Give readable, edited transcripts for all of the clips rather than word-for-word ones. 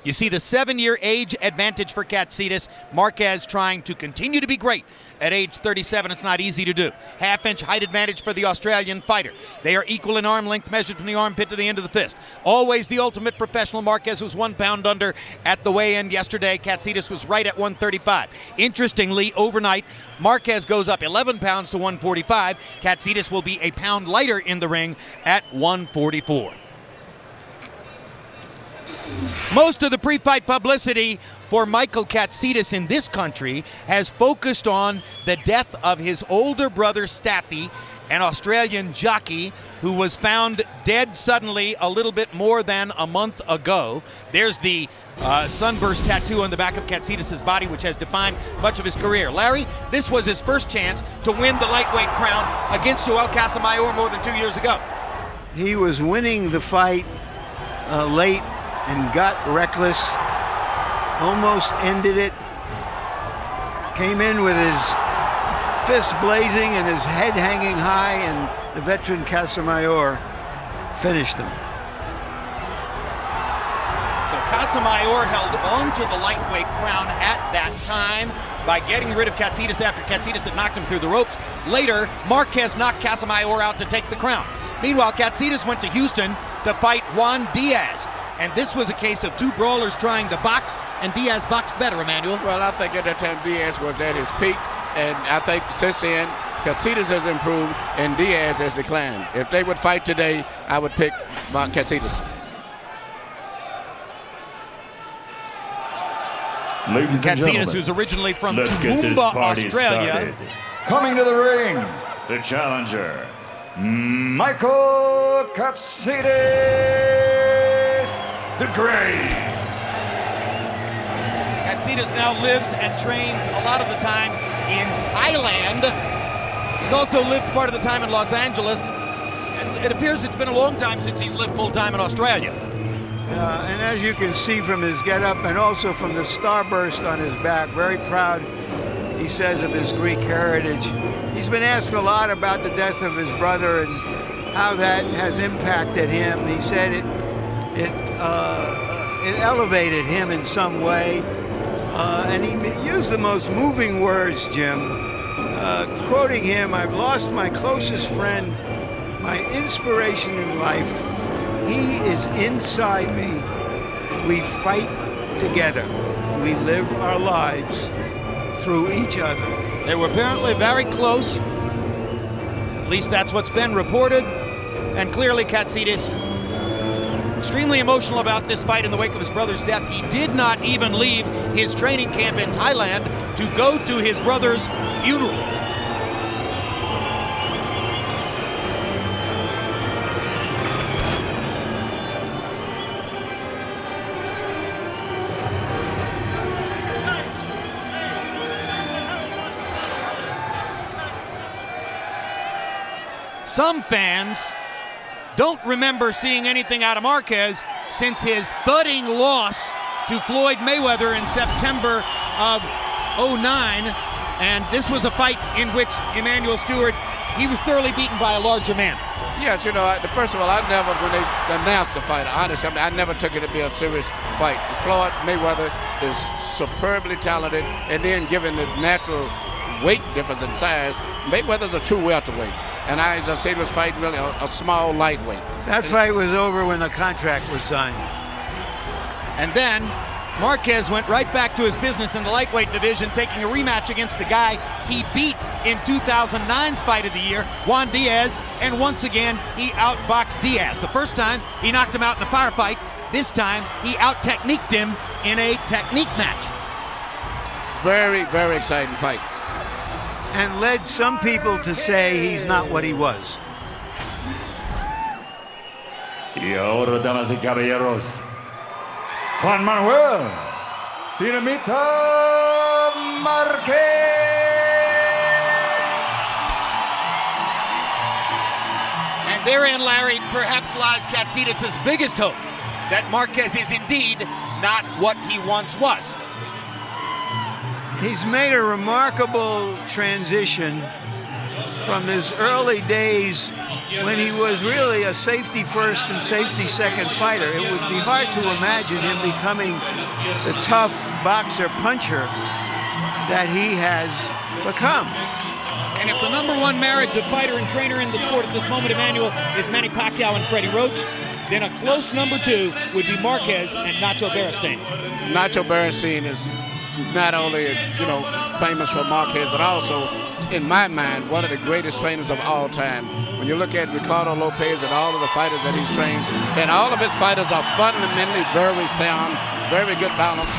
You see the 7-year age advantage for Katsidis. Marquez trying to continue to be great. At age 37, it's not easy to do. Half-inch height advantage for the Australian fighter. They are equal in arm length measured from the armpit to the end of the fist. Always the ultimate professional. Marquez was 1 pound under at the weigh-in yesterday. Katsidis was right at 135. Interestingly, overnight, Marquez goes up 11 pounds to 145. Katsidis will be a pound lighter in the ring at 144. Most of the pre-fight publicity for Michael Katsidis in this country has focused on the death of his older brother Staffy, an Australian jockey who was found dead suddenly a little bit more than a month ago. There's the sunburst tattoo on the back of Katsidis' body, which has defined much of his career. Larry, this was his first chance to win the lightweight crown against Joel Casamayor more than 2 years ago. He was winning the fight late and got reckless, almost ended it, came in with his fists blazing and his head hanging high, and the veteran Casamayor finished him. So Casamayor held on to the lightweight crown at that time by getting rid of Katsidis after Katsidis had knocked him through the ropes. Later, Marquez knocked Casamayor out to take the crown. Meanwhile, Katsidis went to Houston to fight Juan Diaz. And this was a case of 2 brawlers trying to box, and Diaz boxed better, Emmanuel. Well, I think at that time Diaz was at his peak, and I think since then, Katsidis has improved and Diaz has declined. If they would fight today, I would pick Katsidis. Ladies and Katsidis, gentlemen, who's originally from let's get this Toowoomba, party Australia. started. Coming to the ring, the challenger, Michael Katsidis the Great. Katsidis now lives and trains a lot of the time in Thailand. He's also lived part of the time in Los Angeles. And it appears it's been a long time since he's lived full-time in Australia. And as you can see from his getup and also from the starburst on his back, very proud, he says, of his Greek heritage. He's been asked a lot about the death of his brother and how that has impacted him. He said it elevated him in some way, and he used the most moving words, Jim. Quoting him, "I've lost my closest friend, my inspiration in life. He is inside me. We fight together. We live our lives through each other." They were apparently very close. At least that's what's been reported. And clearly Katsidis extremely emotional about this fight in the wake of his brother's death. He did not even leave his training camp in Thailand to go to his brother's funeral. Some fans don't remember seeing anything out of Marquez since his thudding loss to Floyd Mayweather in September of '09. And this was a fight in which Emmanuel Stewart, he was thoroughly beaten by a larger man. Yes, you know, first of all, I never, when they announced the fight, honestly, I never took it to be a serious fight. Floyd Mayweather is superbly talented, and then given the natural weight difference in size, Mayweather's a true welterweight. And as I said, was fighting really a small lightweight. That fight was over when the contract was signed. And then Marquez went right back to his business in the lightweight division, taking a rematch against the guy he beat in 2009's Fight of the Year, Juan Diaz, and once again, he outboxed Diaz. The first time, he knocked him out in a firefight. This time, he out-techniqued him in a technique match. Very, very exciting fight. And led some people to say he's not what he was. Y ahora, damas y caballeros, Juan Manuel, Dinamita Marquez. And therein, Larry, perhaps lies Katsidis' biggest hope, that Marquez is indeed not what he once was. He's made a remarkable transition from his early days when he was really a safety first and safety second fighter. It would be hard to imagine him becoming the tough boxer puncher that he has become. And if the #1 marriage of fighter and trainer in the sport at this moment, Emmanuel, is Manny Pacquiao and Freddie Roach, then a close #2 would be Marquez and Nacho Beristain. Nacho Beristain is not only, famous for Marquez, but also, in my mind, one of the greatest trainers of all time. When you look at Ricardo Lopez and all of the fighters that he's trained, and all of his fighters are fundamentally very sound, very good balance.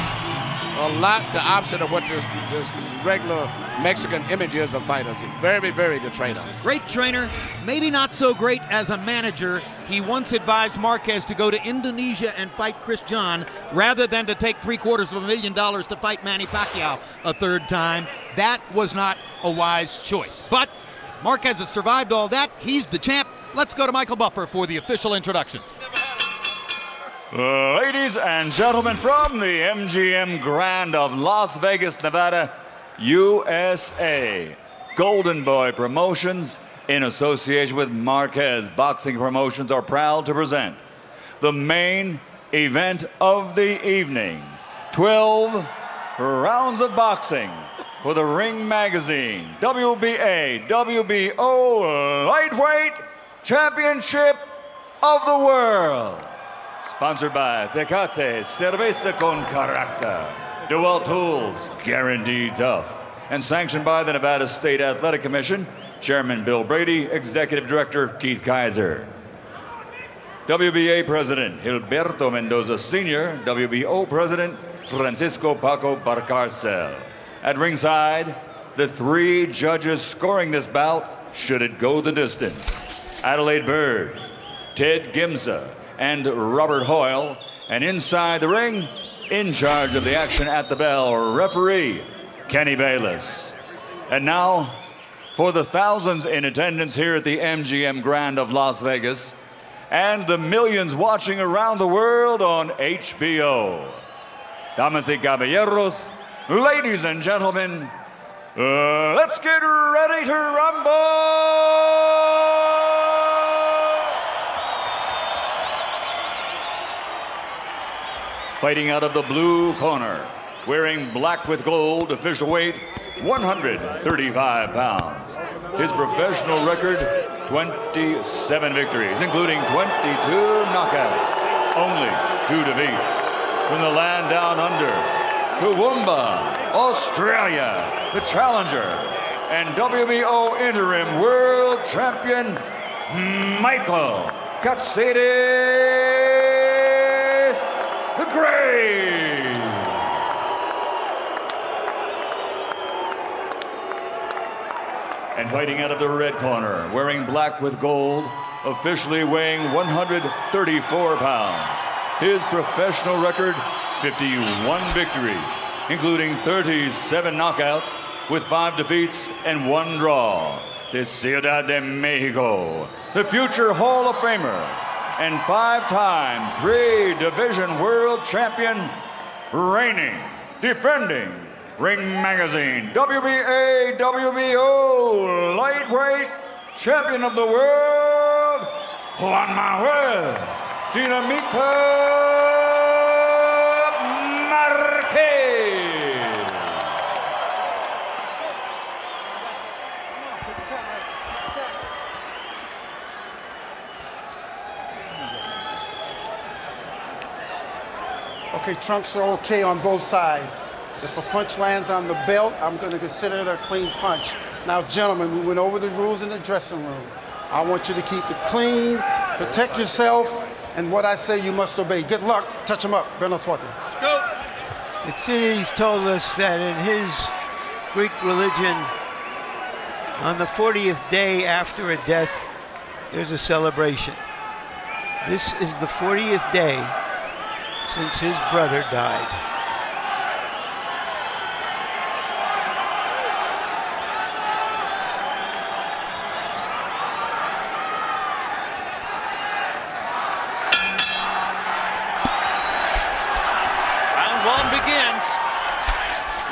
A lot the opposite of what this regular Mexican image is of fighters. Very, very good trainer. Great trainer, maybe not so great as a manager. He once advised Marquez to go to Indonesia and fight Chris John rather than to take $750,000 to fight Manny Pacquiao a third time. That was not a wise choice. But Marquez has survived all that. He's the champ. Let's go to Michael Buffer for the official introductions. Ladies and gentlemen, from the MGM Grand of Las Vegas, Nevada, USA, Golden Boy Promotions, in association with Marquez Boxing Promotions, are proud to present the main event of the evening. 12 rounds of boxing for the Ring Magazine WBA, WBO Lightweight Championship of the World. Sponsored by Tecate, Cerveza con Carácter, Dual Tools, Guaranteed Tough, and sanctioned by the Nevada State Athletic Commission, Chairman Bill Brady, Executive Director Keith Kaiser. WBA President Gilberto Mendoza Sr., WBO President Francisco Paco Barcarcel. At ringside, the 3 judges scoring this bout, should it go the distance: Adelaide Bird, Ted Gimsa, and Robert Hoyle. And inside the ring, in charge of the action at the bell, referee Kenny Bayless. And now, for the thousands in attendance here at the MGM Grand of Las Vegas, and the millions watching around the world on HBO. Damas y caballeros, ladies and gentlemen, let's get ready to rumble! Fighting out of the blue corner, wearing black with gold, official weight 135 pounds. His professional record, 27 victories, including 22 knockouts, only 2 defeats. From the land down under, Toowoomba, Australia, the challenger, and WBO interim world champion, Michael Katsidis the Great. And fighting out of the red corner, wearing black with gold, officially weighing 134 pounds. His professional record, 51 victories, including 37 knockouts, with 5 defeats and 1 draw. De Ciudad de Mexico, the future Hall of Famer, and 5-time 3-division world champion, reigning, defending, Ring Magazine WBA, WBO Lightweight Champion of the World, Juan Manuel Dinamita Marquez. Okay, trunks are okay on both sides. If a punch lands on the belt, I'm going to consider it a clean punch. Now, gentlemen, we went over the rules in the dressing room. I want you to keep it clean, protect yourself, and what I say you must obey. Good luck. Touch him up. Buenos suerte. Let's go. Katsidis told us that in his Greek religion, on the 40th day after a death, there's a celebration. This is the 40th day since his brother died.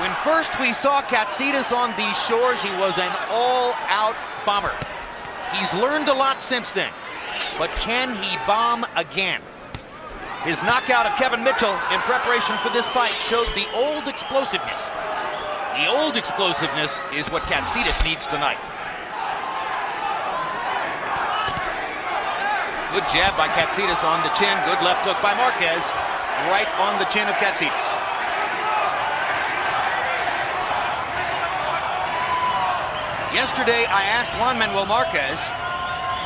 When first we saw Katsidis on these shores, he was an all-out bomber. He's learned a lot since then, but can he bomb again? His knockout of Kevin Mitchell in preparation for this fight showed the old explosiveness. The old explosiveness is what Katsidis needs tonight. Good jab by Katsidis on the chin. Good left hook by Marquez. Right on the chin of Katsidis. Yesterday, I asked Juan Manuel Marquez,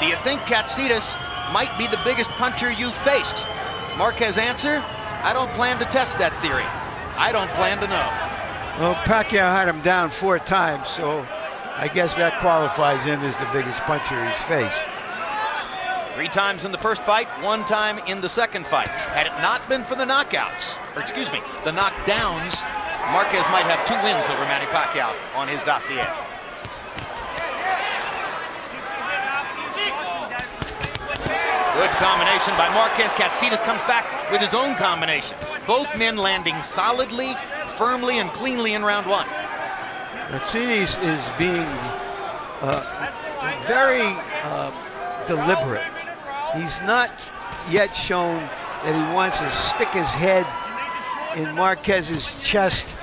do you think Katsidis might be the biggest puncher you've faced? Marquez answer, I don't plan to test that theory. I don't plan to know. Well, Pacquiao had him down 4 times, so I guess that qualifies him as the biggest puncher he's faced. 3 times in the first fight, 1 time in the second fight. Had it not been for the knockouts, or excuse me, the knockdowns, Marquez might have 2 wins over Manny Pacquiao on his dossier. Good combination by Marquez. Katsidis comes back with his own combination. Both men landing solidly, firmly, and cleanly in round 1. Katsidis is being very deliberate. He's not yet shown that he wants to stick his head in Marquez's chest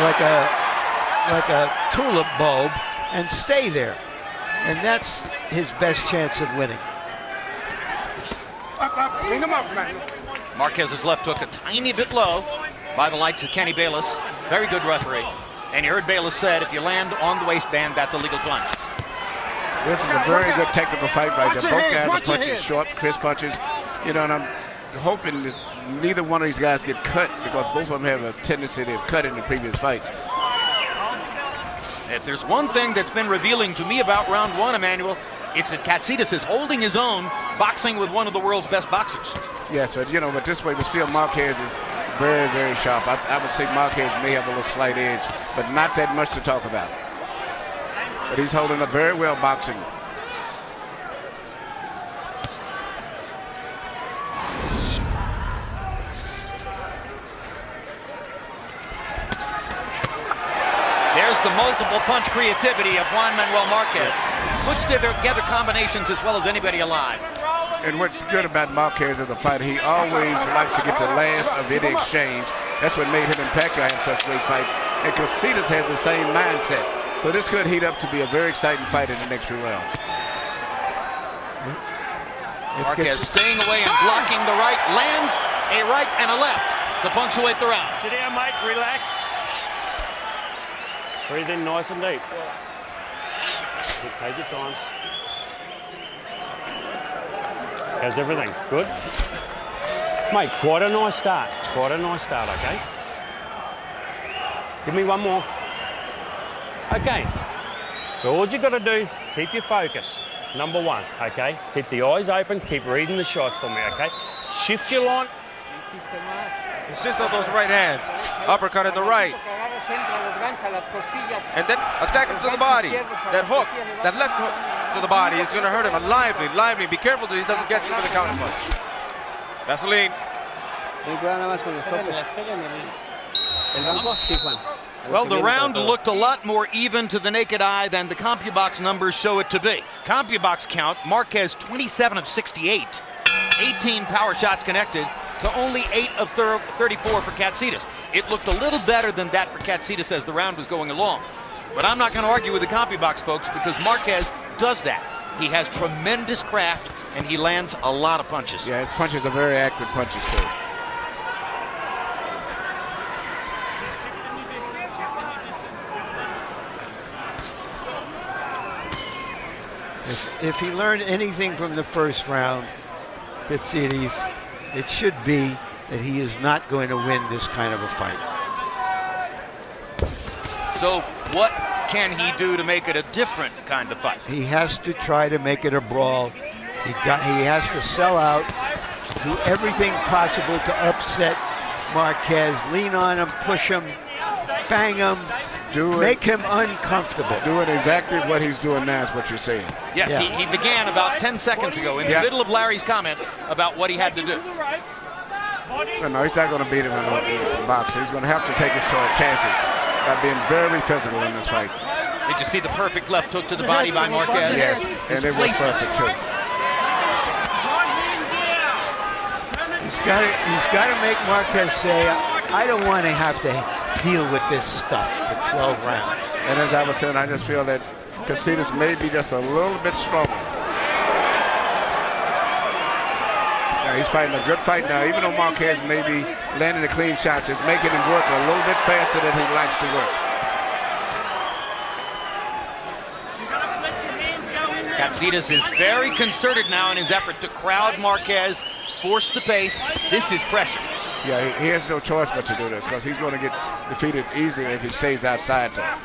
like a tulip bulb and stay there. And that's his best chance of winning. Bring him up, man. Marquez's left hook a tiny bit low by the lights of Kenny Bayless. Very good referee. And you heard Bayless said, if you land on the waistband, that's a legal punch. This is a very good technical fight right there. Both guys are punching short, crisp punches. You know, and I'm hoping that neither one of these guys get cut because both of them have a tendency to cut in the previous fights. If there's one thing that's been revealing to me about round 1, Emmanuel, it's that Katsidis is holding his own, boxing with one of the world's best boxers. Yes, but you know, but this way, but still Marquez is very, very sharp. I would say Marquez may have a little slight edge, but not that much to talk about. But he's holding up very well boxing. There's the multiple punch creativity of Juan Manuel Marquez. Puts together combinations as well as anybody alive. And what's good about Marquez as a fighter, he always likes to get the last of any exchange. That's what made him and Pacquiao have such great fights. And Katsidis has the same mindset. So this could heat up to be a very exciting fight in the next few rounds. Marquez staying away and blocking the right, lands a right and a left to punctuate the round. Sit down, mate, relax. Breathe in nice and deep. Just take your time. How's everything? Good? Mate, quite a nice start. Quite a nice start, okay? Give me one more. Okay. So all you got to do, keep your focus. Number 1, okay? Keep the eyes open, keep reading the shots for me, okay? Shift your line. Insist on those right hands. Uppercut in the right. And then attack him to the body. That hook, that left hook to the body, it's going to hurt him. And lively. Be careful that he doesn't get you with a counter punch. Vaseline. Well, the round looked a lot more even to the naked eye than the CompuBox numbers show it to be. CompuBox count, Marquez 27 of 68, 18 power shots connected to only 8 of 34 for Katsidis. It looked a little better than that for Katsidis as the round was going along. But I'm not going to argue with the CompuBox folks because Marquez does that. He has tremendous craft and he lands a lot of punches. Yeah, his punches are very accurate punches too. If he learned anything from the first round, Katsidis, it should be that he is not going to win this kind of a fight. So what can he do to make it a different kind of fight? He has to try to make it a brawl. He has to sell out, do everything possible to upset Marquez, lean on him, push him, bang him, make him uncomfortable. Doing exactly what he's doing now is what you're saying. Yes, yeah. he began about 10 seconds ago in the middle of Larry's comment about what he had to do. No, he's not going to beat him in the boxing. He's going to have to take his short chances by being very physical in this fight. Did you see the perfect left hook to the body by Marquez? Yes, His and it was placement. perfect too. He's got to make Marquez say, I don't want to have to deal with this stuff for 12 rounds. And as I was saying, I just feel that Katsidis may be just a little bit stronger. Now he's fighting a good fight now. Even though Marquez may be landing the clean shots, it's making him work a little bit faster than he likes to work. Katsidis is very concerted now in his effort to crowd Marquez, force the pace. This is pressure. Yeah, he has no choice but to do this because he's going to get defeated easier if he stays outside there.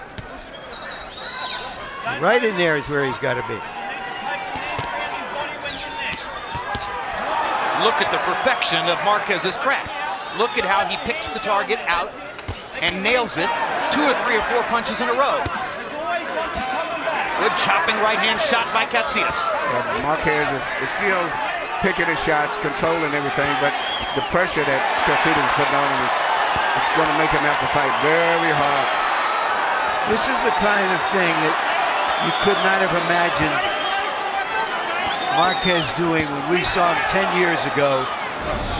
Right in there is where he's got to be. Look at the perfection of Marquez's craft. Look at how he picks the target out and nails it 2 or 3 or 4 punches in a row. Good chopping right hand shot by Katsidis. Yeah, Marquez is still picking his shots, controlling everything, but the pressure that Katsidis is putting on him is going to make him have to fight very hard. This is the kind of thing that you could not have imagined Marquez doing when we saw him 10 years ago.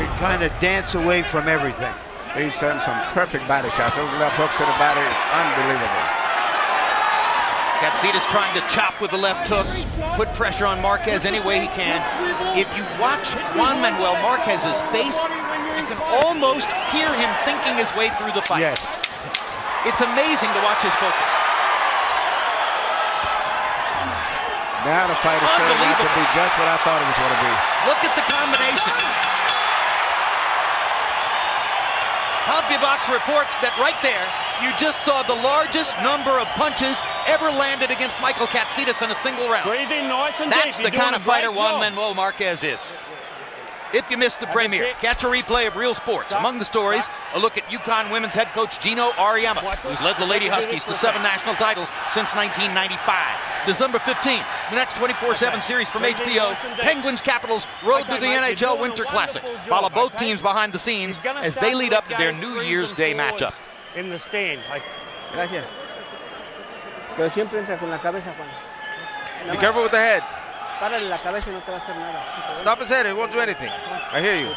He kind of dance away from everything. He's done some perfect body shots. Those left hooks to the body, unbelievable. Katsidis trying to chop with the left hook, put pressure on Marquez any way he can. If you watch Juan Manuel Marquez's face, you can almost hear him thinking his way through the fight. Yes. It's amazing to watch his focus. Now the fight is turning out to be just what I thought it was going to be. Look at the combinations. CompuBox reports that right there, you just saw the largest number of punches ever landed against Michael Katsidis in a single round. Breathe in nice and That's deep. the kind of fighter Juan Manuel Marquez is. If you missed the premiere, catch a replay of Real Sports. Among the stories, a look at UConn women's head coach Gino Auriemma, who's led the Lady Huskies to 7 national titles since 1995. December 15th, the next 24/7 series from HBO, Penguins Capitals road to the NHL Winter Classic. Follow both teams behind the scenes as they lead up to their New Year's Day matchup. In the stand. Gracias. Pero siempre entra con la cabeza, Juan. Be careful with the head. Párale la cabeza y no te va a hacer nada. Stop his head, it won't do anything. I hear you.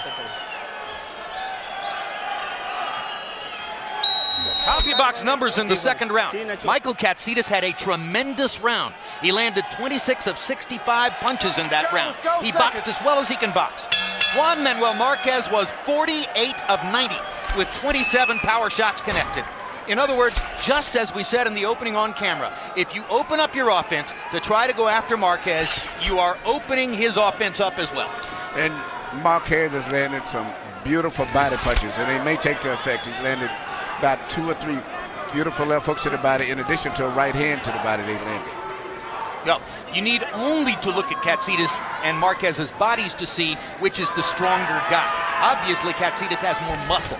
CompuBox numbers in the second round. Michael Katsidis had a tremendous round. He landed 26 of 65 punches in that round. He boxed as well as he can box. Juan Manuel Marquez was 48 of 90 with 27 power shots connected. In other words, just as we said in the opening on camera, if you open up your offense to try to go after Marquez, you are opening his offense up as well. And Marquez has landed some beautiful body punches, and they may take the effect. He's landed about 2 or 3 beautiful left hooks to the body in addition to a right hand to the body they landed. Well, you need only to look at Katsidis and Marquez's bodies to see which is the stronger guy. Obviously, Katsidis has more muscle,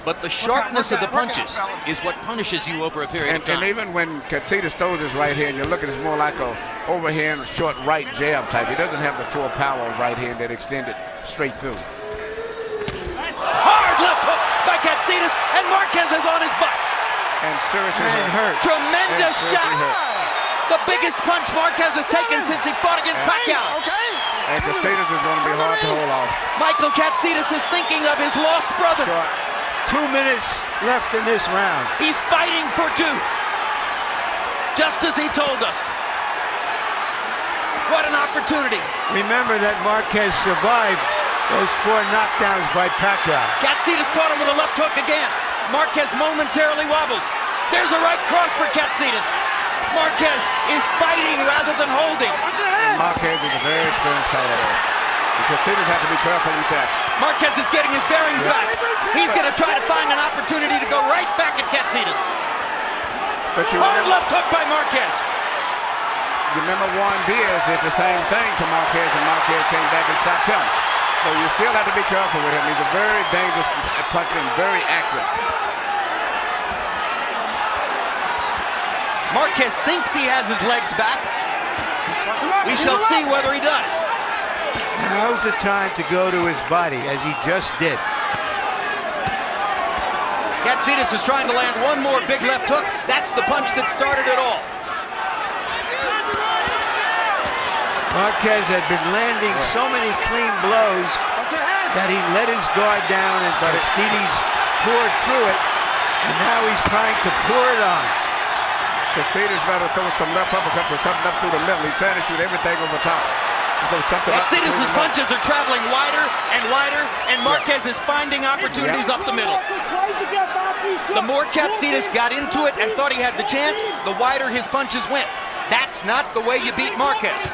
but the sharpness of the punches is what punishes you over a period of time. And even when Katsidis throws his right hand, you look at it more like a overhand short right jab type. He doesn't have the full power of right hand that extended straight through. Hard left hook by Katsidis, and Marquez is on his butt. And seriously hurt. Tremendous shot. The biggest punch Marquez has taken since he fought against Pacquiao. And Katsidis is going to be hard to hold off. Michael Katsidis is thinking of his lost brother. 2 minutes left in this round. He's fighting for 2. Just as he told us. What an opportunity. Remember that Marquez survived those 4 knockdowns by Pacquiao. Katsidis caught him with a left hook again. Marquez momentarily wobbled. There's a right cross for Katsidis. Marquez is fighting rather than holding. And Marquez is a very experienced fighter. Katsidis have to be careful himself. Marquez is getting his bearings back. He's going to try to find an opportunity to go right back at Katsidis. Hard left hook by Marquez. You remember Juan Diaz did the same thing to Marquez, and Marquez came back and stopped him. So you still have to be careful with him. He's a very dangerous puncher and very accurate. Marquez thinks he has his legs back. We shall see whether he does. Now's the time to go to his body, as he just did. Katsidis is trying to land one more big left hook. That's the punch that started it all. Marquez had been landing so many clean blows that he let his guard down and Katsidis poured through it, and now he's trying to pour it on. Katsidis better throw some left uppercuts or something up through the middle. He's trying to shoot everything over top. Katsidis' punches are traveling wider, and Marquez is finding opportunities up the middle. The more Katsidis got into it and thought he had the chance, the wider his punches went. That's not the way you beat Marquez.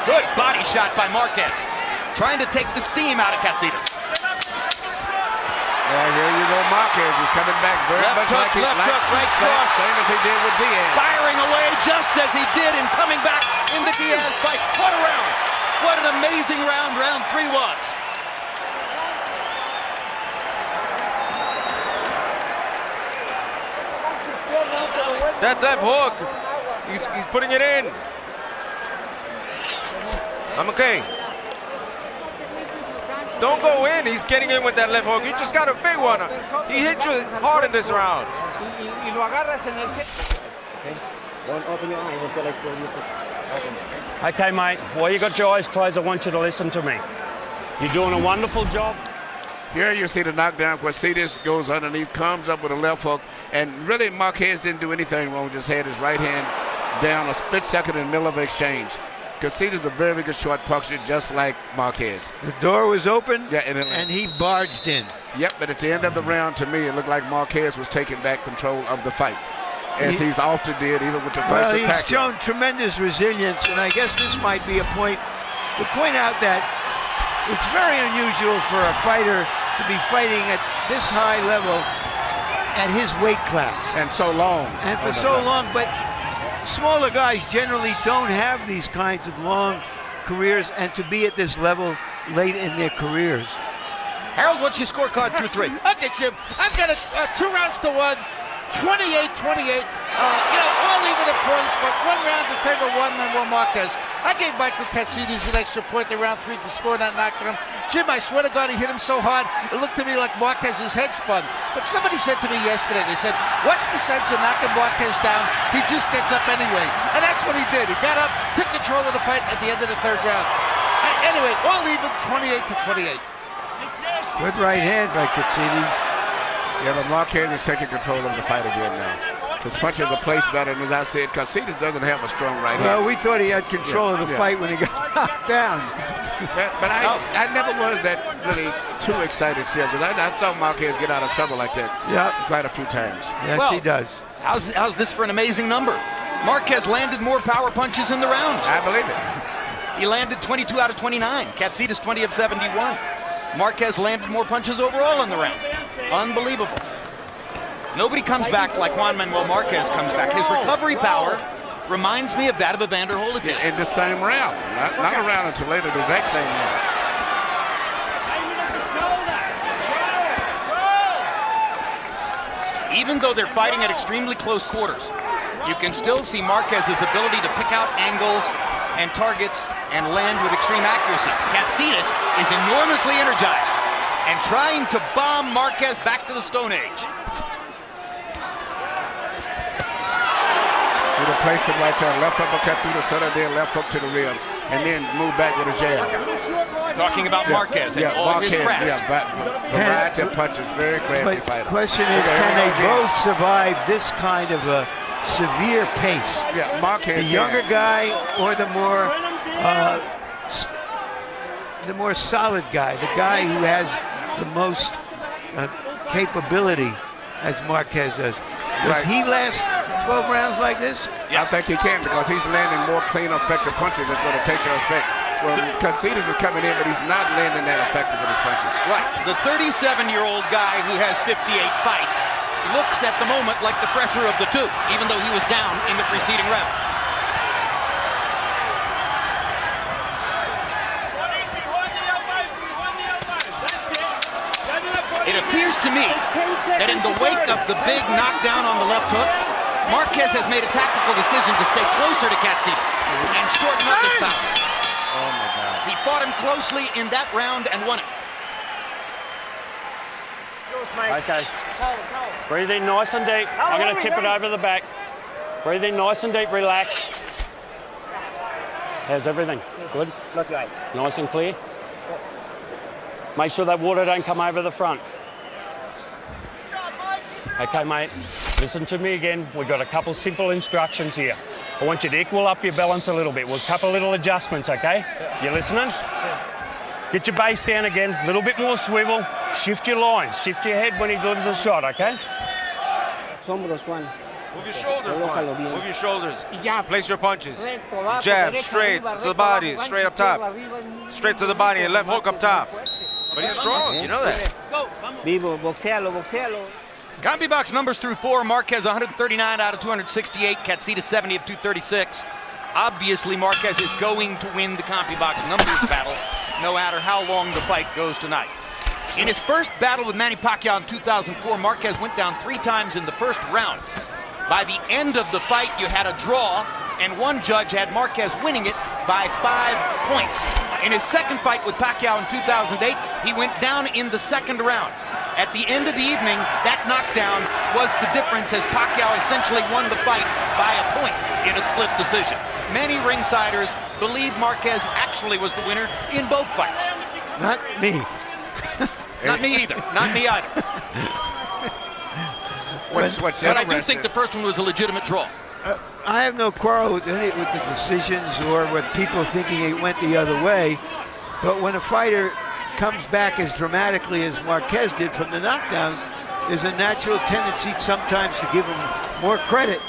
Good body shot by Marquez, trying to take the steam out of Katsidis. Here you go, Marquez is coming back very much like he right cross. Same as he did with Diaz. Firing away just as he did in coming back in the Diaz fight. What a round. What an amazing round 3 was. That left hook, he's putting it in. I'm okay. Don't go in. He's getting in with that left hook. You just got a big one. He hit you hard in this round. Okay, mate, while you got your eyes closed, I want you to listen to me. You're doing a wonderful job. Here you see the knockdown. Katsidis goes underneath, comes up with a left hook, and really Marquez didn't do anything wrong. Just had his right hand down a split second in the middle of the exchange. Katsidis is a very good short puncher, just like Marquez. The door was open, yeah, and he barged in. Yep, but at the end of the round, to me, it looked like Marquez was taking back control of the fight, as he's often did, even with the first attack. Well, he's shown tremendous resilience, and I guess this might be a point to point out that it's very unusual for a fighter to be fighting at this high level at his weight class. And so long. And for so long, but smaller guys generally don't have these kinds of long careers, and to be at this level late in their careers. Harold, what's your scorecard through 3? Okay, Jim, I've got 2 rounds to 1, 28-28. All even at points, but 1 round to favor Manuel Marquez. I gave Michael Katsidis an extra point in round 3 for scoring that knockdown. Jim, I swear to God, he hit him so hard, it looked to me like Marquez's head spun. But somebody said to me yesterday, they said, what's the sense of knocking Marquez down? He just gets up anyway. And that's what he did. He got up, took control of the fight at the end of the 3rd round. Anyway, all even 28-28. Good right hand by Katsidis. Yeah, but Marquez is taking control of the fight again now. His punches are placed better, and as I said, Katsidis doesn't have a strong right hand. Well, we thought he had control of the fight when he got knocked down. But I never was that really too excited, Sim, because I saw Marquez get out of trouble like that quite a few times. Yes, he does. How's this for an amazing number? Marquez landed more power punches in the round. I believe it. He landed 22 out of 29. Katsidis 20 of 71. Marquez landed more punches overall in the round. Unbelievable. Nobody comes back like Juan Manuel Marquez comes back. His recovery power reminds me of that of Evander Holyfield. In the same round. Not a round until later, the exact same round. Even though they're fighting at extremely close quarters, you can still see Marquez's ability to pick out angles and targets and land with extreme accuracy. Katsidis is enormously energized and trying to bomb Marquez back to the Stone Age. See the placement right there, left uppercut through the center, then left hook to the ribs, and then move back with a jab. Talking about Marquez and all Marquez, his craft. Variety of punches, very crafty fighter. The question is, can they both survive this kind of a severe pace? Yeah, Marquez. The younger guy or the more solid guy, the guy who has the most capability, as Marquez does. Does he last 12 rounds like this? Yeah. I think he can, because he's landing more clean, effective punches that's going to take their effect. Well, Katsidis is coming in, but he's not landing that effective with his punches. Right. The 37-year-old guy who has 58 fights looks at the moment like the fresher of the two, even though he was down in the preceding round. It appears to me that in the wake of the big knockdown on the left hook, Marquez has made a tactical decision to stay closer to Katsidis and shorten up his power. Oh my God. He fought him closely in that round and won it. Okay. Breathe in nice and deep. I'm going to tip it over the back. Breathe in nice and deep, relax. How's everything? Good? That's right. Nice and clear? Make sure that water don't come over the front. Okay, mate, listen to me again. We've got a couple simple instructions here. I want you to equal up your balance a little bit. We'll couple little adjustments, okay? You listening? Get your base down again, a little bit more swivel. Shift your lines, shift your head when he delivers a shot, okay? Hombros, Juan. Move your shoulders, Colócalo Juan. bien. Move your shoulders. Ya. Place your punches. Recto, abajo, Jab, derecha, straight arriba, to the recto, body, abajo, straight up izquierda, top. arriba, Straight to the body and left hook up top. But he's strong, you know that. Vivo, boxealo, boxealo. Combi box numbers through 4. Marquez 139 out of 268. Katsidis 70 of 236. Obviously, Marquez is going to win the combi box numbers battle, no matter how long the fight goes tonight. In his first battle with Manny Pacquiao in 2004, Marquez went down 3 times in the first round. By the end of the fight, you had a draw, and one judge had Marquez winning it by 5 points. In his second fight with Pacquiao in 2008, he went down in the second round. At the end of the evening, that knockdown was the difference as Pacquiao essentially won the fight by a point in a split decision. Many ringsiders believe Marquez actually was the winner in both fights. Not me. Not me either. Not me either. But I do think the first one was a legitimate draw. I have no quarrel with any with the decisions or with people thinking it went the other way. But when a fighter comes back as dramatically as Marquez did from the knockdowns, there's a natural tendency sometimes to give him more credit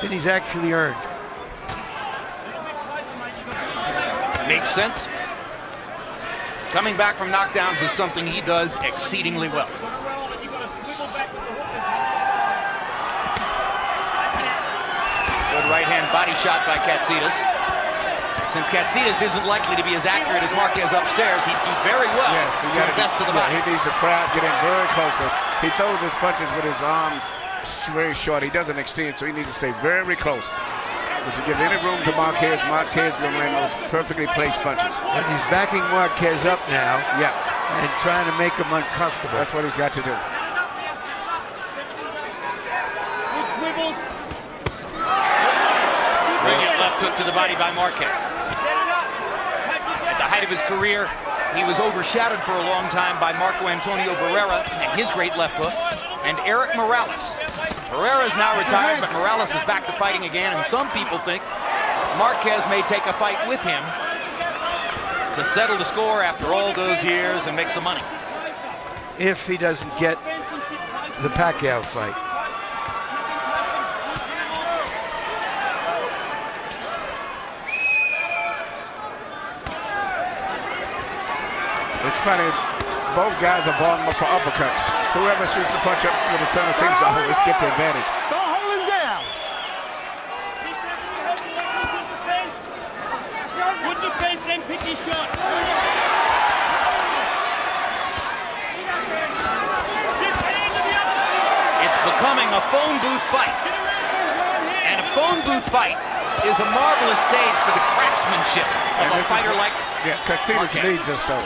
than he's actually earned. Makes sense. Coming back from knockdowns is something he does exceedingly well. Good right-hand body shot by Katsidis. Since Katsidis isn't likely to be as accurate as Marquez upstairs, he'd do very well to the best of the body. He needs the crowd getting very close. He throws his punches with his arms very short. He doesn't extend, so he needs to stay very close. Because if you give any room to Marquez, Marquez is going to land those perfectly placed punches. And he's backing Marquez up now. Yeah. And trying to make him uncomfortable. That's what he's got to do. Brilliant left hook to the body by Marquez. At the height of his career, he was overshadowed for a long time by Marco Antonio Barrera and his great left hook, and Eric Morales. Barrera is now retired, but Morales is back to fighting again, and some people think Marquez may take a fight with him to settle the score after all those years and make some money. If he doesn't get the Pacquiao fight. It's funny, both guys are balling up for uppercuts. Whoever shoots the punch up with the center seems to always get the advantage. Don't hold him down. Good defense and picky shot. It's becoming a phone booth fight. And a phone booth fight is a marvelous stage for the craftsmanship of a fighter like Katsidis needs us though.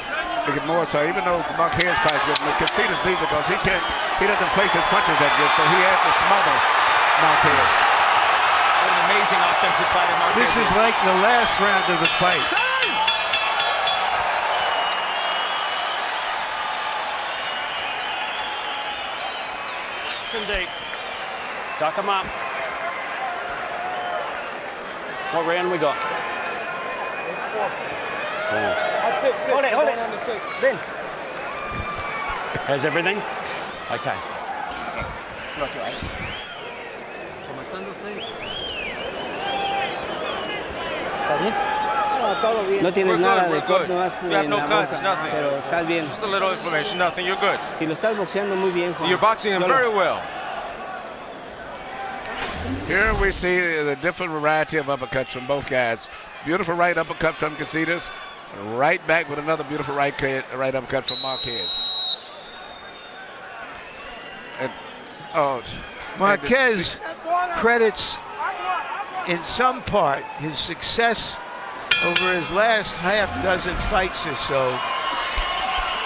More so, even though Marquez fights good, Katsidis needs it because he doesn't place his punches that good, so he has to smother Marquez. What an amazing offensive fighter Marquez This is like the last round of the fight. Listen deep. Suck him up. What round we got? That's 6. Hold it, hold it. On 6. Then. How's everything? Okay. No tienes nada de corte, no You have no cuts, nothing. Pero estás bien. Just a little inflammation, nothing. You're good. Si lo estás boxeando muy bien, Juan. You're boxing him very well. Here we see the different variety of uppercuts from both guys. Beautiful right uppercut from Katsidis. Right back with another beautiful right uppercut from Marquez. And, Marquez credits in some part his success over his last half dozen fights or so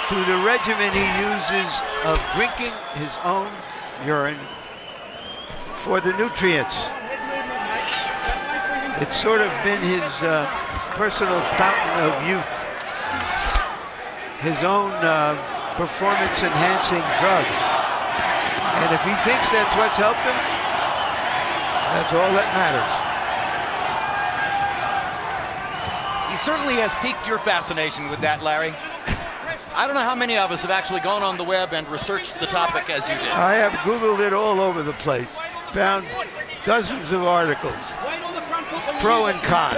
to the regimen he uses of drinking his own urine for the nutrients. It's sort of been his personal fountain of youth. His own performance-enhancing drugs. And if he thinks that's what's helped him, that's all that matters. He certainly has piqued your fascination with that, Larry. I don't know how many of us have actually gone on the web and researched the topic as you did. I have Googled it all over the place. Found dozens of articles, pro and con.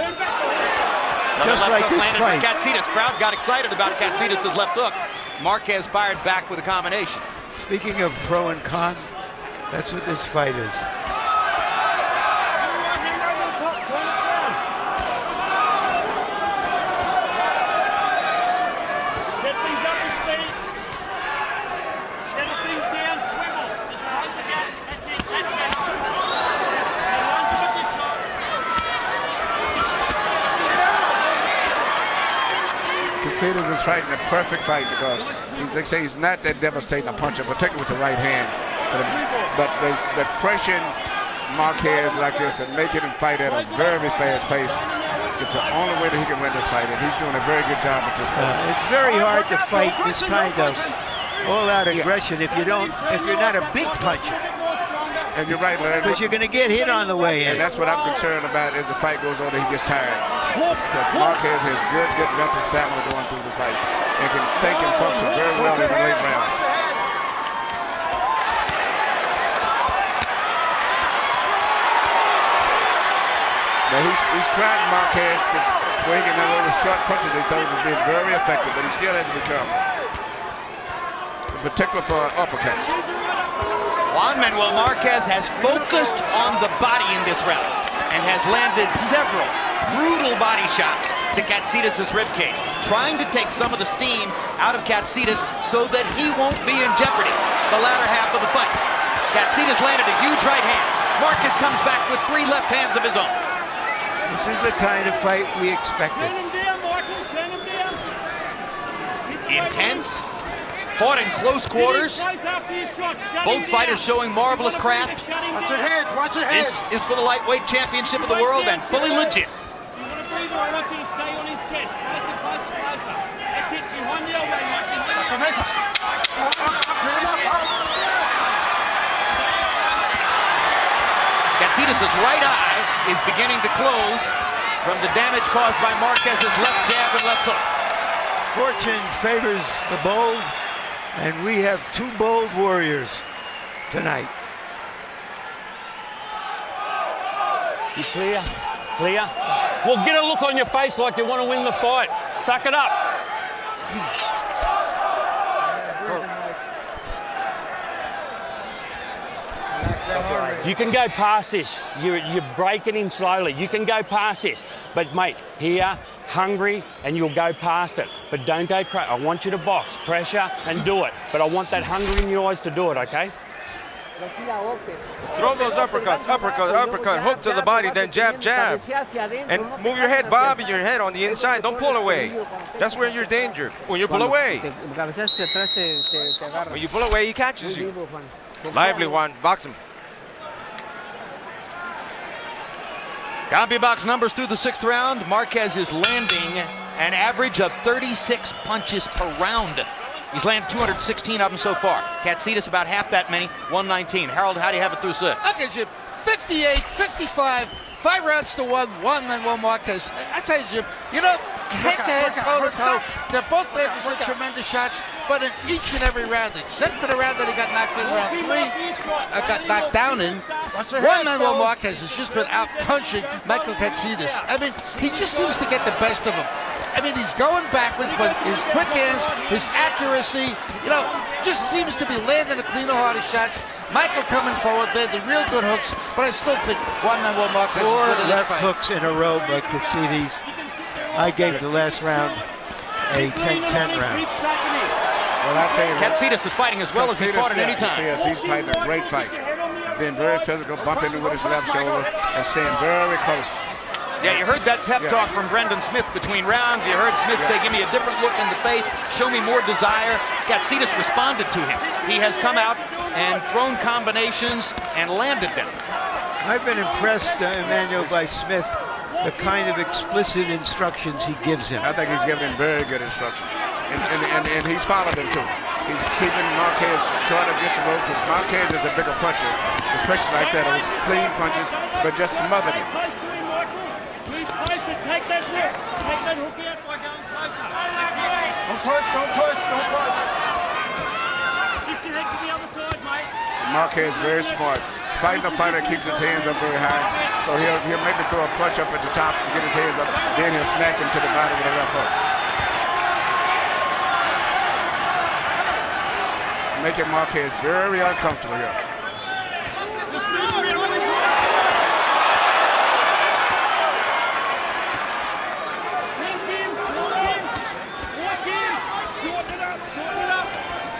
Just like this fight. Katsidis. Crowd got excited about Katsidis' left hook. Marquez fired back with a combination. Speaking of pro and con, that's what this fight is. Katsidis is fighting a perfect fight because they say he's not that devastating a puncher, particularly with the right hand. But pressuring Marquez like this and making him fight at a very fast pace, it's the only way that he can win this fight, and he's doing a very good job at this point. It's very hard to fight this kind of all-out aggression if you're not a big puncher. And you're right, Larry. Because you're going to get hit on the way in. And that's what I'm concerned about as the fight goes on, that he gets tired. Because Marquez has good mental stamina going through the fight and can think and function very well in the late rounds. Now he's cracking Marquez where he can handle the short punches he throws as being very effective, but he still has to be careful. In particular for uppercuts. Juan Manuel Marquez has focused on the body in this round and has landed several brutal body shots to Katsidis' ribcage, trying to take some of the steam out of Katsidis so that he won't be in jeopardy the latter half of the fight. Katsidis landed a huge right hand. Marquez comes back with 3 left hands of his own. This is the kind of fight we expected. Intense. Fought in close quarters. Both fighters showing marvelous craft. Watch your heads, watch your heads. This is for the lightweight championship of the world and fully legit. Katsidis' right eye is beginning to close from the damage caused by Marquez's left jab and left hook. Fortune favors the bold, and we have 2 bold warriors tonight. You clear? Clear? Well, get a look on your face like you want to win the fight. Suck it up. You can go past this. You're breaking him slowly. You can go past this. But, mate, here, hungry, and you'll go past it. But don't go crazy. I want you to box, pressure, and do it. But I want that hunger in your eyes to do it, okay? Throw those uppercuts, uppercut, hook to the body, then jab, jab. And move your head, bob your head on the inside. Don't pull away. That's where you're danger. When you pull away. When you pull away, he catches you. Lively, Juan. Box him. CompuBox numbers through the 6th round. Marquez is landing an average of 36 punches per round. He's landed 216 of them so far. Katsidis about half that many, 119. Harold, how do you have it through 6? Okay, Jim, 58, 55, 5 rounds to 1, Juan Manuel Marquez. I tell you, Jim, you know, head-to-head, toe-to-toe, they're both landing some tremendous shots, but in each and every round, except for the round that he got knocked in round 3, got knocked down in, Juan Manuel Marquez has just been out-punching Michael Katsidis. I mean, he just seems to get the best of him. I mean, he's going backwards, but his quick hands, his accuracy, you know, just seems to be landing the cleaner, harder shots. Michael coming forward, landing real good hooks, but I still think Juan Manuel Marquez is winning this fight. 4 left hooks in a row by Katsidis. I gave the last round a 10-10 round. Well, I tell you, Katsidis is fighting as well as he's fought at any time. Yes, he's fighting a great fight. Being very physical, bumping with his left shoulder, and staying very close. Yeah, you heard that pep talk from Brendan Smith between rounds. You heard Smith say, give me a different look in the face, show me more desire. Katsidis responded to him. He has come out and thrown combinations and landed them. I've been impressed, Emmanuel, by Smith the kind of explicit instructions he gives him. I think he's giving him very good instructions. And he's followed them too. He's keeping Marquez short against the rope because Marquez is a bigger puncher, especially like that. It was clean punches, but just smothered him. Take that hook. Take that hook out by going closer. Don't push, don't push, don't push. Shift your head to the other side, mate. So Marquez very smart. Fighting a fighter keeps his hands up very high. So he'll maybe throw a punch up at the top and get his hands up. Then he'll snatch him to the body with a left hook. Making Marquez very uncomfortable here. Just move it really quick.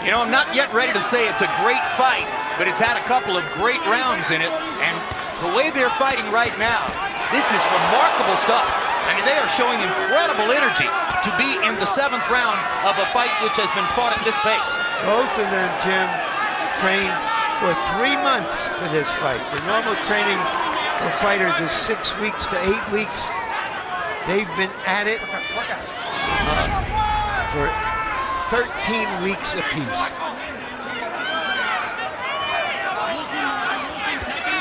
You know, I'm not yet ready to say it's a great fight, but it's had a couple of great rounds in it, and the way they're fighting right now, this is remarkable stuff. I mean, they are showing incredible energy to be in the 7th round of a fight which has been fought at this pace. Both of them, Jim, trained for 3 months for this fight. The normal training for fighters is 6 weeks to 8 weeks. They've been at it for 13 weeks apiece.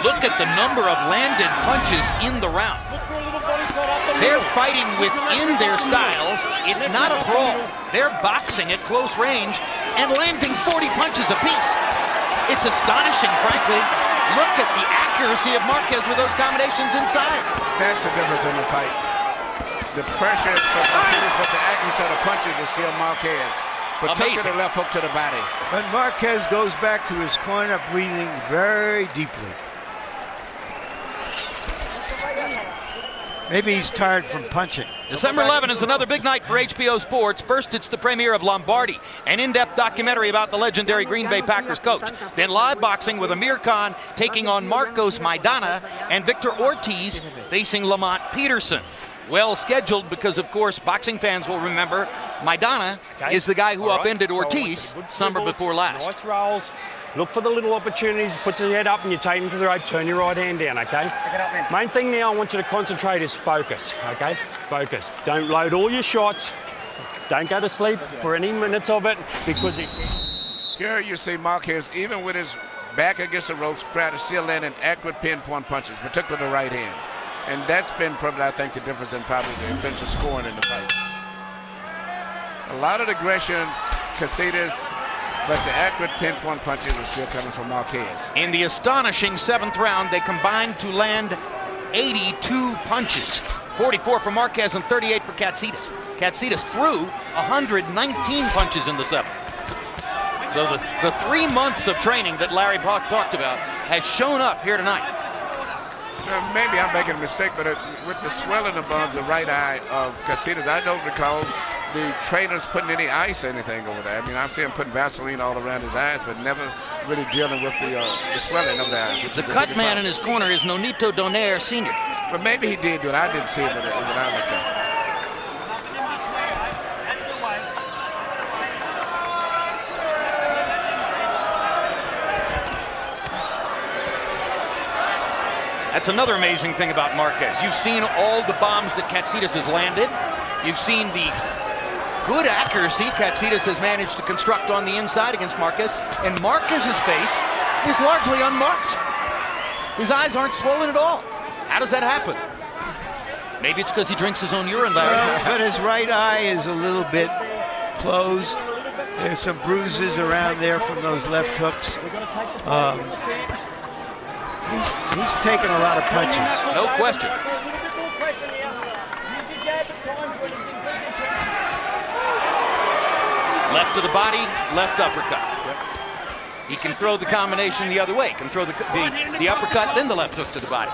Look at the number of landed punches in the round. They're fighting within their styles. It's not a brawl. They're boxing at close range and landing 40 punches apiece. It's astonishing, frankly. Look at the accuracy of Marquez with those combinations inside. That's the difference in the fight. The pressure from Marquez, but the accuracy of the punches is still Marquez. But took the left hook to the body. But Marquez goes back to his corner, breathing very deeply. Maybe he's tired from punching. December 11 is another big night for HBO Sports. First, it's the premiere of Lombardi, an in-depth documentary about the legendary Green Bay Packers coach. Then live boxing with Amir Khan taking on Marcos Maidana and Victor Ortiz facing Lamont Peterson. Well scheduled because, of course, boxing fans will remember Maidana is the guy who upended Ortiz summer before last. Nice rolls. Look for the little opportunities. Put your head up and you take him to the right. Turn your right hand down, okay? Main thing now I want you to concentrate is focus, okay? Focus. Don't load all your shots. Don't go to sleep for any minutes of it because Here you see Marquez, even with his back against the ropes, Crowder still landing accurate pinpoint punches, particularly the right hand. And that's been probably, I think, the difference in probably the offensive scoring in the fight. A lot of aggression, Katsidis, but the accurate pinpoint punches are still coming from Marquez. In the astonishing 7th round, they combined to land 82 punches. 44 for Marquez and 38 for Katsidis. Katsidis threw 119 punches in the 7th. So the 3 months of training that Larry Bach talked about has shown up here tonight. Maybe I'm making a mistake, but with the swelling above the right eye of Katsidis, I don't recall the trainers putting any ice or anything over there. I mean, I'm seeing him putting Vaseline all around his eyes, but never really dealing with the swelling of the eye. The cut man in his corner is Nonito Donaire Sr. But maybe he did, but I didn't see it when I looked at it. That's another amazing thing about Marquez. You've seen all the bombs that Katsidis has landed. You've seen the good accuracy Katsidis has managed to construct on the inside against Marquez. And Marquez's face is largely unmarked. His eyes aren't swollen at all. How does that happen? Maybe it's because he drinks his own urine, Larry. Well, but his right eye is a little bit closed. There's some bruises around there from those left hooks. He's taken a lot of punches. No question. Left to the body, left uppercut. He can throw the combination the other way. He can throw the uppercut, then the left hook to the body.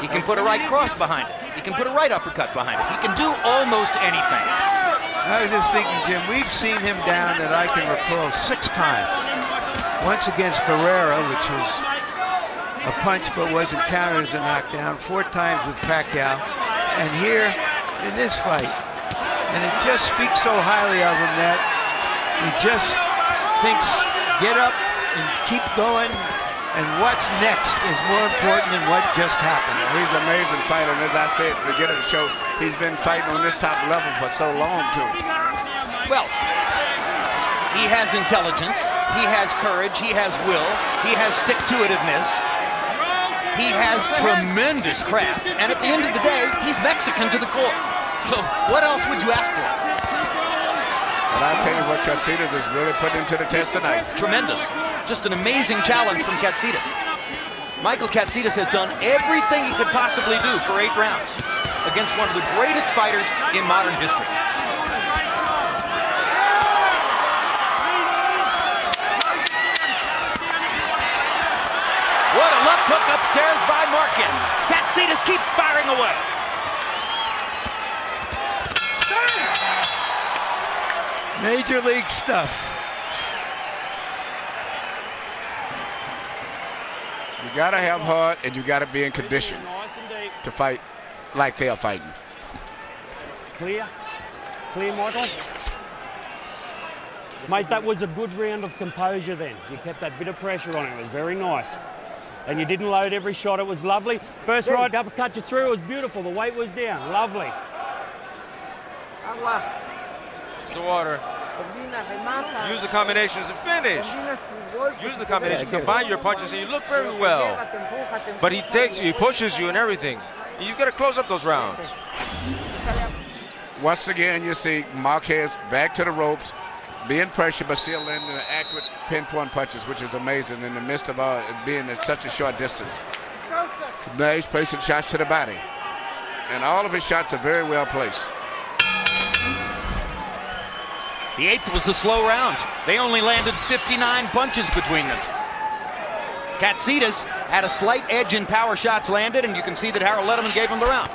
He can put a right cross behind it. He can put a right uppercut behind it. He can do almost anything. I was just thinking, Jim, we've seen him down that I can recall 6 times. Once against Barrera, which was a punch but wasn't counted as a knockdown. 4 times with Pacquiao. And here in this fight. And it just speaks so highly of him that he just thinks, get up and keep going. And what's next is more important than what just happened. He's an amazing fighter, and as I said at the beginning of the show, he's been fighting on this top level for so long, too. Well, he has intelligence, he has courage, he has will, he has stick-to-itiveness, he has tremendous craft, and at the end of the day, he's Mexican to the core. So what else would you ask for? But I'll tell you what Katsidis is really putting him to the test tonight. Tremendous. Just an amazing challenge from Katsidis. Michael Katsidis has done everything he could possibly do for 8 rounds against one of the greatest fighters in modern history. What a left hook upstairs by Marquez. Katsidis keeps firing away. Major league stuff. You gotta have heart, and you gotta be in condition to fight like they're fighting. Clear? Clear, Michael? Mate, that was a good round of composure then. You kept that bit of pressure on it. It was very nice. And you didn't load every shot. It was lovely. First right uppercut you threw. It was beautiful. The weight was down. Lovely. Use the water. Use the combinations and finish. Use the combination. Combine your punches, and you look very well. But he takes you, he pushes you and everything. You've got to close up those rounds. Once again, you see Marquez back to the ropes, being pressured, but still landing the accurate pinpoint punches, which is amazing in the midst of being at such a short distance. Now he's placing shots to the body. And all of his shots are very well placed. The 8th was a slow round. They only landed 59 punches between them. Katsidis had a slight edge in power shots landed, and you can see that Harold Letterman gave him the round.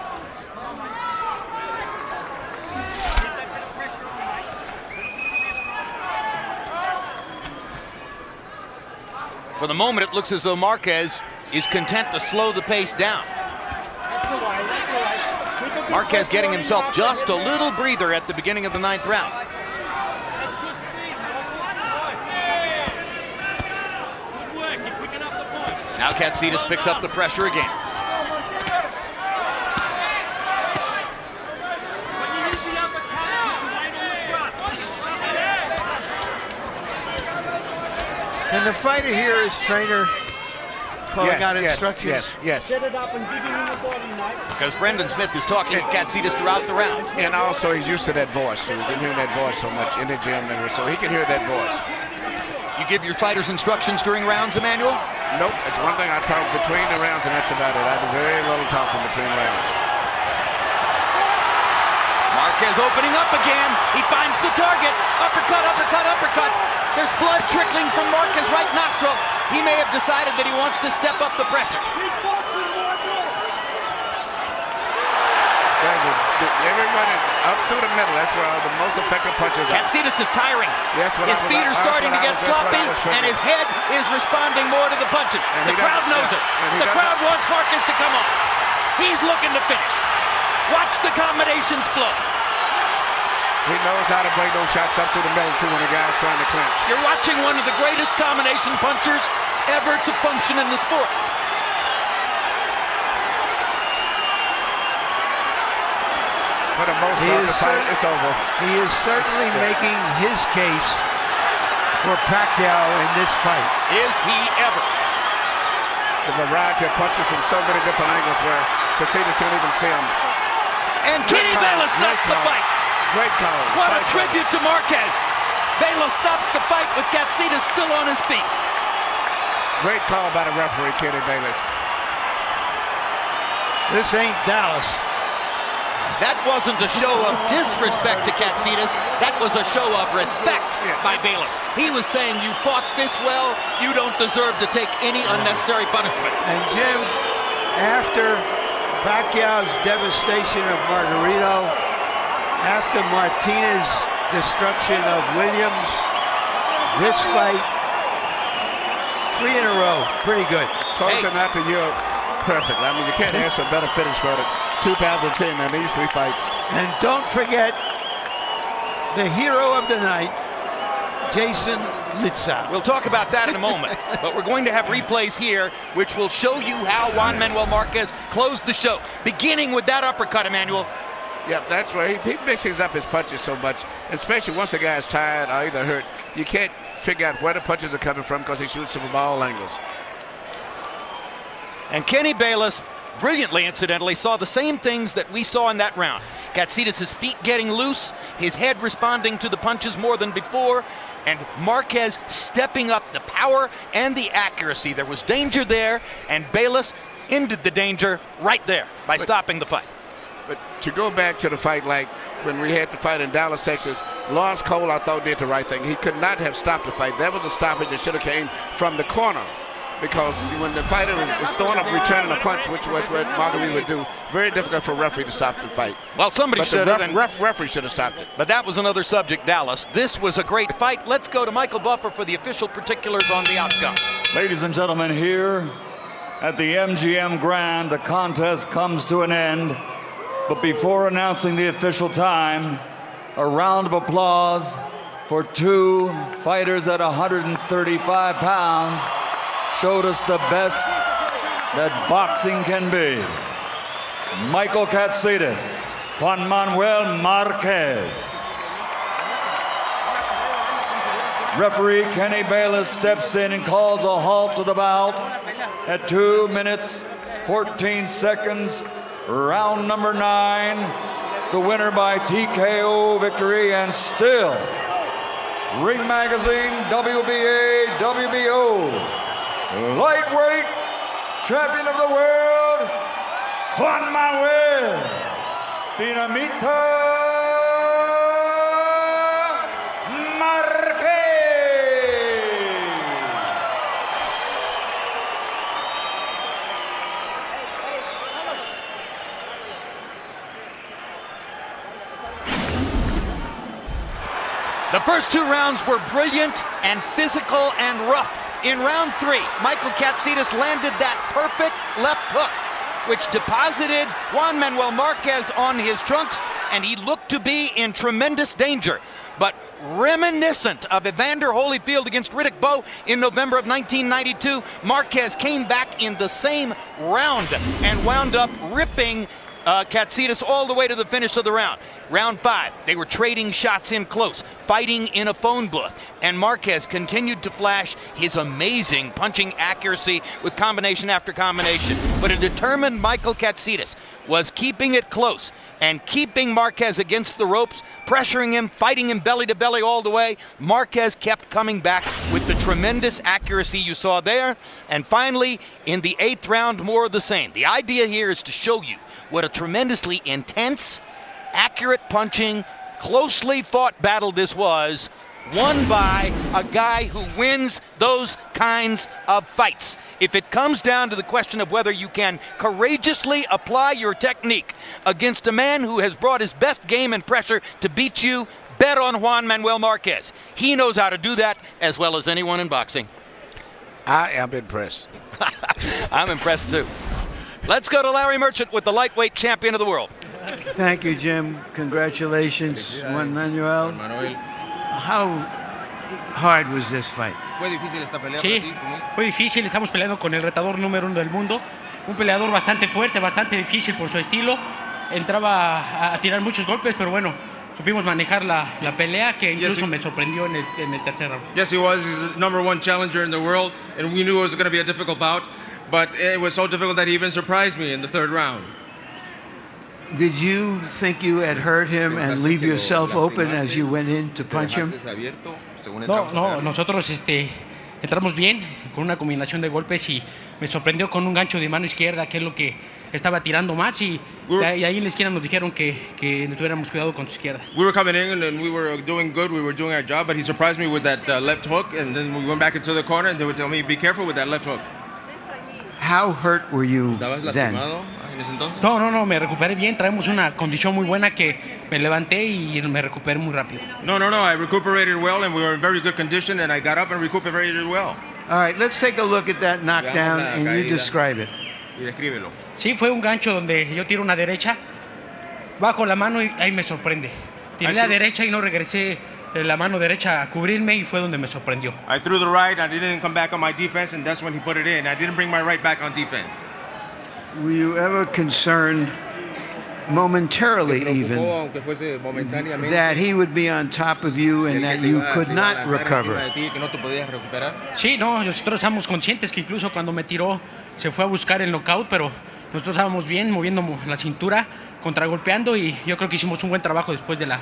For the moment, it looks as though Marquez is content to slow the pace down. Marquez getting himself just a little breather at the beginning of the 9th round. Now Katsidis picks up the pressure again. Can the fighter hear his trainer calling out instructions? Yes. Set it up and dig it in the body, mate. Because Brendan Smith is talking to Katsidis throughout the round. And also he's used to that voice, too. He's been hearing that voice so much in the gym, so he can hear that voice. You give your fighters instructions during rounds, Emmanuel? Nope, it's one thing I talk between the rounds, and that's about it. I do very little talking between rounds. Marquez opening up again. He finds the target. Uppercut, uppercut, uppercut. There's blood trickling from Marquez' right nostril. He may have decided that he wants to step up the pressure. Everybody up through the middle. That's where the most effective punches are. Katsidis is tiring. His feet are starting to get sloppy, and his head is responding more to the punches. The crowd knows it. The crowd wants Marquez to come on. He's looking to finish. Watch the combinations flow. He knows how to bring those shots up through the middle, too, when the guy's trying to clinch. You're watching one of the greatest combination punchers ever to function in the sport. For the most part, the fight is over. He is certainly making his case for Pacquiao in this fight. Is he ever? The variety of punches from so many different angles where Katsidis can't even see them. And Kenny Baylor stops the fight. Great call. What a tribute to Marquez. Baylor stops the fight with Katsidis still on his feet. Great call by the referee, Kenny Baylor. This ain't Dallas. That wasn't a show of disrespect to Katsidis. That was a show of respect by Bayless. He was saying, you fought this well, you don't deserve to take any unnecessary punishment. And Jim, after Pacquiao's devastation of Margarito, after Martinez's destruction of Williams, this fight, 3 in a row, pretty good. Close enough to Europe, perfect. I mean, you can't ask for a better finish for it. 2010 and these 3 fights. And don't forget the hero of the night, Jason Litzau. We'll talk about that in a moment, but we're going to have replays here which will show you how Juan Manuel Marquez closed the show, beginning with that uppercut, Emmanuel. Yep, that's right. He mixes up his punches so much, especially once the guy's tired or either hurt. You can't figure out where the punches are coming from because he shoots them from all angles. And Kenny Bayless, brilliantly incidentally, saw the same things that we saw in that round. Katsidis' feet getting loose, his head responding to the punches more than before, and Marquez stepping up the power and the accuracy. There was danger there, and Bayless ended the danger right there by stopping the fight. But to go back to the fight like when we had the fight in Dallas, Texas, Lawrence Cole, I thought, did the right thing. He could not have stopped the fight. That was a stoppage that should have came from the corner. Because when the fighter is throwing up, returning a punch, which was what Marguerite would do, very difficult for a referee to stop the fight. Well, somebody should have. Referee should have stopped it. But that was another subject, Dallas. This was a great fight. Let's go to Michael Buffer for the official particulars on the outcome. Ladies and gentlemen, here at the MGM Grand, the contest comes to an end. But before announcing the official time, a round of applause for two fighters at 135 pounds. Showed us the best that boxing can be. Michael Katsidis, Juan Manuel Marquez. Referee Kenny Bayless steps in and calls a halt to the bout at 2 minutes, 14 seconds, round number 9. The winner by TKO victory, and still Ring Magazine WBA, WBO lightweight champion of the world, Juan Manuel Dinamita Marquez. The first 2 rounds were brilliant and physical and rough. In round 3, Michael Katsidis landed that perfect left hook, which deposited Juan Manuel Marquez on his trunks, and he looked to be in tremendous danger. But reminiscent of Evander Holyfield against Riddick Bowe in November of 1992, Marquez came back in the same round and wound up ripping Katsidis all the way to the finish of the round. Round 5, they were trading shots in close, fighting in a phone booth, and Marquez continued to flash his amazing punching accuracy with combination after combination. But a determined Michael Katsidis was keeping it close and keeping Marquez against the ropes, pressuring him, fighting him belly to belly all the way. Marquez kept coming back with the tremendous accuracy you saw there. And finally, in the 8th round, more of the same. The idea here is to show you what a tremendously intense, accurate punching, closely fought battle this was, won by a guy who wins those kinds of fights. If it comes down to the question of whether you can courageously apply your technique against a man who has brought his best game and pressure to beat you, bet on Juan Manuel Marquez. He knows how to do that as well as anyone in boxing. I am impressed. I'm impressed too. Let's go to Larry Merchant with the lightweight champion of the world. Thank you, Jim. Congratulations, Juan Manuel. How hard was this fight? Sí, fue difícil. Estamos peleando con el retador número 1 del mundo. Un peleador bastante fuerte, bastante difícil por su estilo. Entraba a tirar muchos golpes, pero bueno, supimos manejar la pelea, que incluso me sorprendió en el tercer round. Yes, he was. He's the #1 challenger in the world, and we knew it was going to be a difficult bout. But it was so difficult that he even surprised me in the 3rd round. Did you think you had hurt him and leave yourself open as you went in to punch him? No, nosotros entramos bien con una combinación de golpes y me sorprendió con un gancho de mano izquierda, que es lo que estaba tirando más, y ahí en la esquina nos dijeron que tuviéramos cuidado con su izquierda. We were coming in and we were doing good, we were doing our job, but he surprised me with that left hook, and then we went back into the corner and they would tell me, be careful with that left hook. How hurt were you then? No, me recuperé bien. Traemos una condición muy buena que me levanté y me recuperé muy rápido. No, I recuperated well and we were in very good condition and I got up and recuperated well. All right, let's take a look at that knockdown and you describe it. Y descríbelo. Sí, fue un gancho donde yo tiro una derecha, bajo la mano y ahí me sorprende. Tiré la derecha y no regresé la mano derecha a cubrirme y fue donde me sorprendió. I threw the right, I didn't come back on my defense, and that's when he put it in. I didn't bring my right back on defense. Were you ever concerned, momentarily even, that he would be on top of you and that you could not recover? Sí, no, nosotros estamos conscientes que incluso cuando me tiró se fue a buscar el knockout, pero nosotros estábamos bien, moviendo la cintura, contragolpeando, y yo creo que hicimos un buen trabajo después de la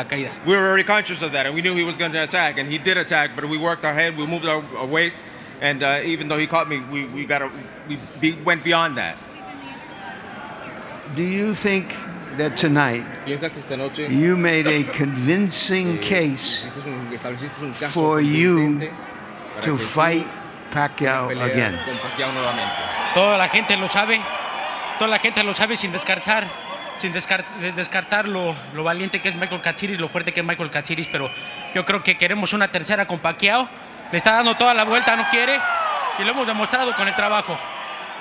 caída. We were very conscious of that, and we knew he was going to attack, and he did attack, but we worked our head, we moved our waist, and even though he caught me, we went beyond that. Do you think that tonight you made a convincing case for you to fight Pacquiao again? Toda la gente lo sabe sin descartar lo valiente que es Michael Katsidis, lo fuerte que es Michael Katsidis, pero yo creo que queremos una tercera con Pacquiao. Le está dando toda la vuelta, no quiere, y lo hemos demostrado con el trabajo.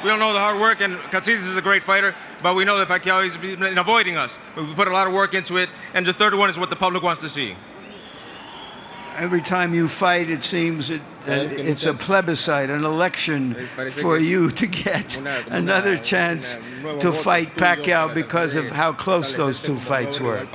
We don't know the hard work, and Katsidis is a great fighter, but we know that Pacquiao is avoiding us. We put a lot of work into it, and the third one is what the public wants to see. Every time you fight, it seems it's a plebiscite, an election for you to get another chance to fight Pacquiao because of how close those two fights were.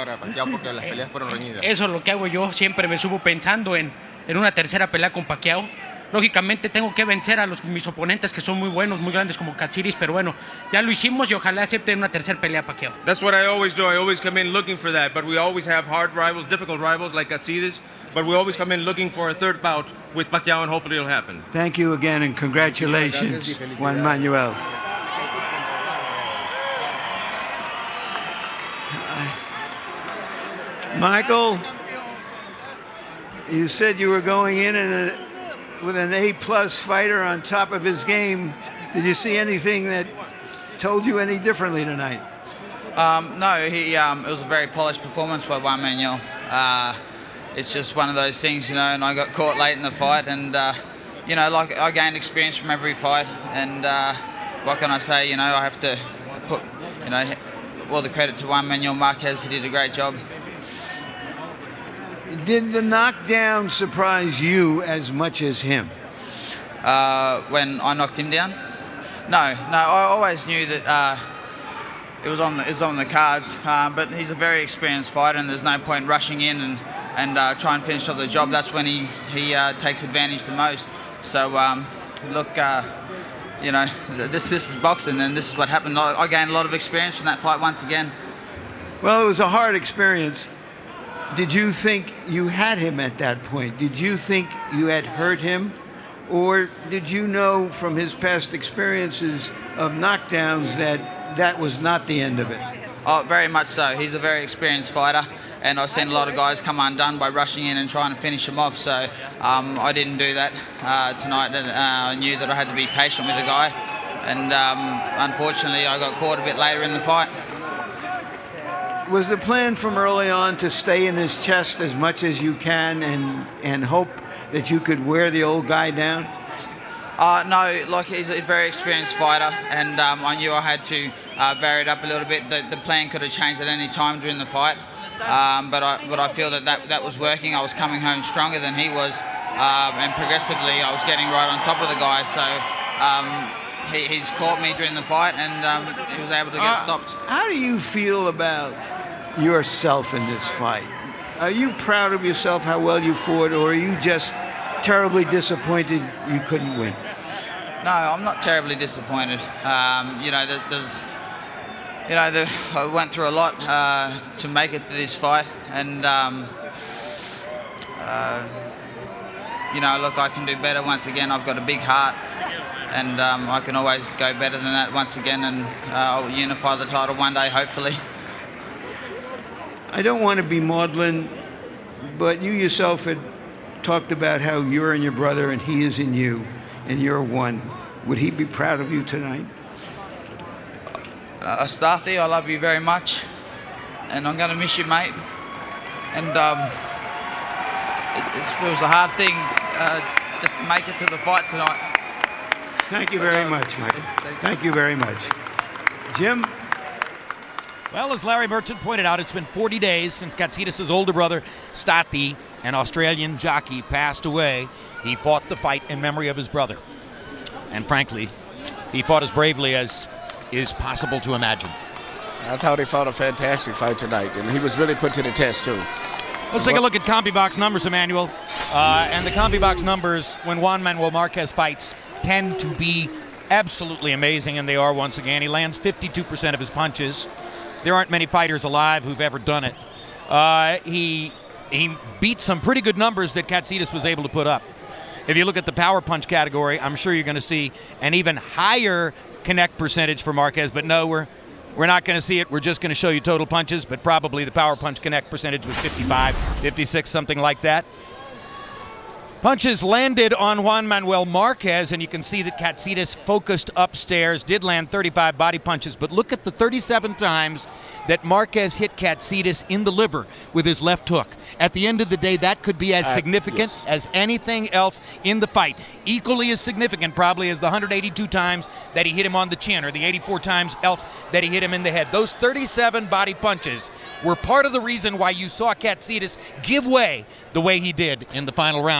Eso es lo que hago yo, siempre me subo pensando en una tercera pelea con Pacquiao. Lógicamente tengo que vencer a mis oponentes que son muy buenos, muy grandes como Katsidis, pero bueno, ya lo hicimos y ojalá acepten una tercera pelea Pacquiao. That's what I always do. I always come in looking for that, but we always have hard rivals, difficult rivals like Katsidis, but we always come in looking for a third bout with Pacquiao, and hopefully it'll happen. Thank you again, and congratulations, Juan Manuel. Michael, you said you were going in with an A-plus fighter on top of his game. Did you see anything that told you any differently tonight? No, it was a very polished performance by Juan Manuel. It's just one of those things, you know, and I got caught late in the fight, and you know, like, I gained experience from every fight, and what can I say, you know, I have to put, you know, all the credit to Juan Manuel Marquez. He did a great job. Did the knockdown surprise you as much as him? When I knocked him down? No, I always knew that it was on the cards, but he's a very experienced fighter, and there's no point rushing in and try and finish off the job. That's when he takes advantage the most. So look, you know, this is boxing, and this is what happened. I gained a lot of experience from that fight once again. Well, it was a hard experience. Did you think you had him at that point? Did you think you had hurt him? Or did you know from his past experiences of knockdowns that was not the end of it? Oh, very much so. He's a very experienced fighter, and I've seen a lot of guys come undone by rushing in and trying to finish him off. So I didn't do that tonight. I knew that I had to be patient with the guy, and unfortunately I got caught a bit later in the fight. Was the plan from early on to stay in his chest as much as you can and hope that you could wear the old guy down? No, like, he's a very experienced fighter, and I knew I had to vary it up a little bit. The plan could have changed at any time during the fight, but I feel that was working. I was coming home stronger than he was, and progressively I was getting right on top of the guy. So he's caught me during the fight, and he was able to get stopped. How do you feel about yourself in this fight? Are you proud of yourself, how well you fought, or are you just terribly disappointed you couldn't win? No, I'm not terribly disappointed. You know, I went through a lot to make it to this fight, and you know, look, I can do better once again. I've got a big heart, and I can always go better than that once again, and I'll unify the title one day, hopefully. I don't want to be maudlin, but you yourself had talked about how you're in your brother and he is in you, and you're one. Would he be proud of you tonight? Astathi, I love you very much, and I'm going to miss you, mate. And it was a hard thing just to make it to the fight tonight. Thank you very much, Michael. Thank you very much. Jim? Well, as Larry Merchant pointed out, it's been 40 days since Katsidis' older brother, Stati, an Australian jockey, passed away. He fought the fight in memory of his brother. And frankly, he fought as bravely as is possible to imagine. I thought he fought a fantastic fight tonight, and he was really put to the test, too. Let's take a look at CompuBox numbers, Emmanuel. And the CompuBox numbers, when Juan Manuel Marquez fights, tend to be absolutely amazing, and they are once again. He lands 52% of his punches. There aren't many fighters alive who've ever done it. He beat some pretty good numbers that Katsidis was able to put up. If you look at the power punch category, I'm sure you're going to see an even higher connect percentage for Marquez, but no, we're not going to see it. We're just going to show you total punches, but probably the power punch connect percentage was 55, 56, something like that. Punches landed on Juan Manuel Marquez, and you can see that Katsidis focused upstairs, did land 35 body punches, but look at the 37 times that Marquez hit Katsidis in the liver with his left hook. At the end of the day, that could be as significant as anything else in the fight. Equally as significant probably as the 182 times that he hit him on the chin, or the 84 times else that he hit him in the head. Those 37 body punches were part of the reason why you saw Katsidis give way the way he did in the final round.